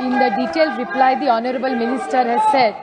In the detailed reply, the Honourable Minister has said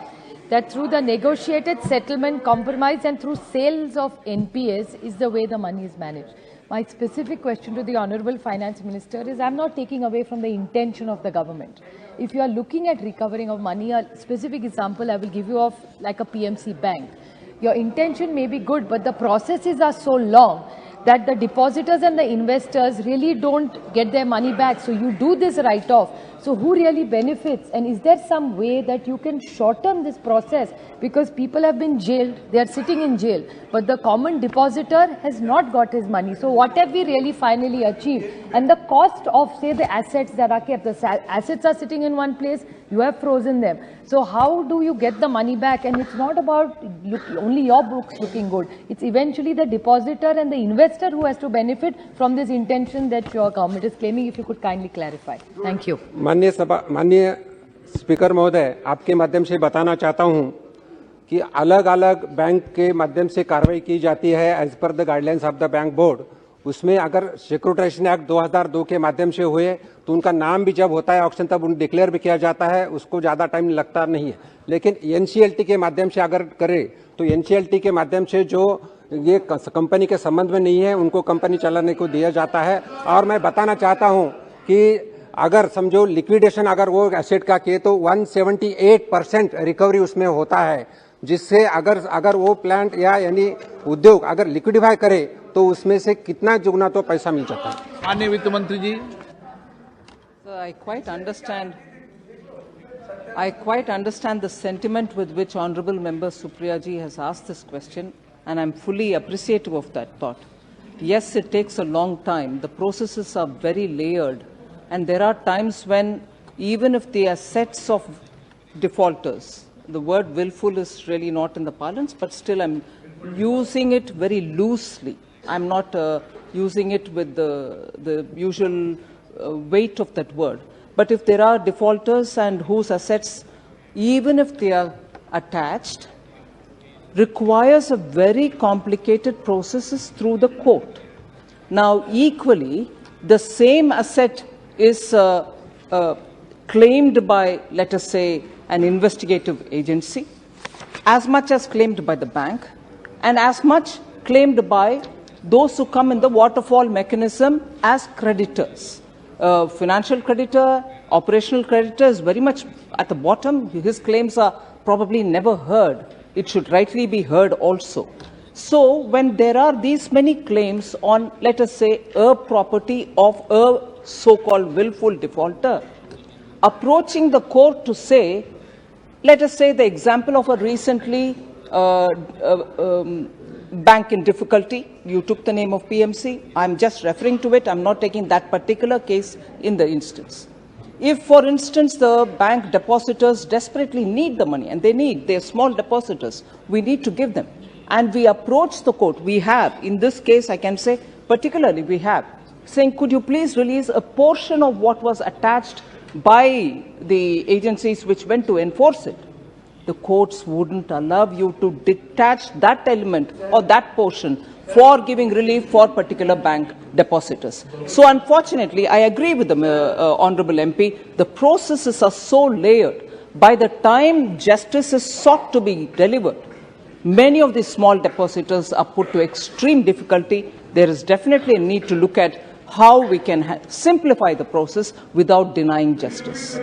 that through the negotiated settlement, compromise and through sales of NPS is the way the money is managed. My specific question to the Honourable Finance Minister is, I'm not taking away from the intention of the government. If you are looking at recovering of money, a specific example I will give you of like a PMC bank. Your intention may be good, but the processes are so long that the depositors and the investors really don't get their money back. So you do this write-off. So who really benefits? And is there some way that you can shorten this process? Because people have been jailed, they are sitting in jail, but the common depositor has not got his money. So what have we really finally achieved? And the cost of, say, the assets that are kept, the assets are sitting in one place, you have frozen them. So how do you get the money back? And it's not about only your books looking good. It's eventually the depositor and the investor who has to benefit from this intention that your government is claiming. If you could kindly clarify. Thank you. माननीय speaker महोदय, आपके माध्यम से बताना चाहता हूं कि अलग अलग बैंक के माध्यम से कार्रवाई की जाती है एज पर the guidelines of the bank board. उसमें अगर सिक्योरिटाइजेशन एक्ट 2002 के माध्यम से हुए तो उनका नाम भी जब होता है ऑक्शन तब उन्हें डिक्लेयर भी किया जाता है, उसको ज़्यादा टाइम लगता नहीं है। लेकिन एनसीएलटी के माध्यम से अगर करे तो एनसीएलटी के माध्यम से जो ये कंपनी के संबंध में नहीं है उनको कंपनी चलाने को दिया जाता है। और मैं बताना चाहता हूँ कि अगर समझो लिक्विडेशन अगर वो एसेट का किए तो 178% रिकवरी उसमें होता है, जिससे अगर वो प्लांट या यानी उद्योग अगर लिक्विडिफाई करे तो उसमें से कितना जुगना तो पैसा मिल जाता है। माननीय वित्त मंत्री जी। I quite understand the sentiment with which Honorable Member Supriya ji has asked this question, and I'm fully appreciative of that thought. Yes, it takes a long time. The processes are very layered. And there are times when, even if they are sets of defaulters, the word willful is really not in the parlance, but still I'm using it very loosely. I'm not using it with the usual weight of that word. But if there are defaulters and whose assets, even if they are attached, requires a very complicated processes through the court. Now, equally, the same asset is claimed by, let us say, an investigative agency, as much as claimed by the bank, and as much claimed by those who come in the waterfall mechanism as creditors. Financial creditor, operational creditor is very much at the bottom. His claims are probably never heard. It should rightly be heard also. So when there are these many claims on, let us say, a property of a so-called willful defaulter, approaching the court to say, let us say the example of a recently bank in difficulty, you took the name of PMC, I'm just referring to it, I'm not taking that particular case in the instance. If, for instance, the bank depositors desperately need the money, and they're small depositors, we need to give them. And we approach the court, we have, in this case I can say, particularly we have, saying, could you please release a portion of what was attached by the agencies which went to enforce it? The courts wouldn't allow you to detach that element or that portion for giving relief for particular bank depositors. So unfortunately, I agree with the Honourable MP, the processes are so layered. By the time justice is sought to be delivered, many of these small depositors are put to extreme difficulty. There is definitely a need to look at how we can simplify the process without denying justice.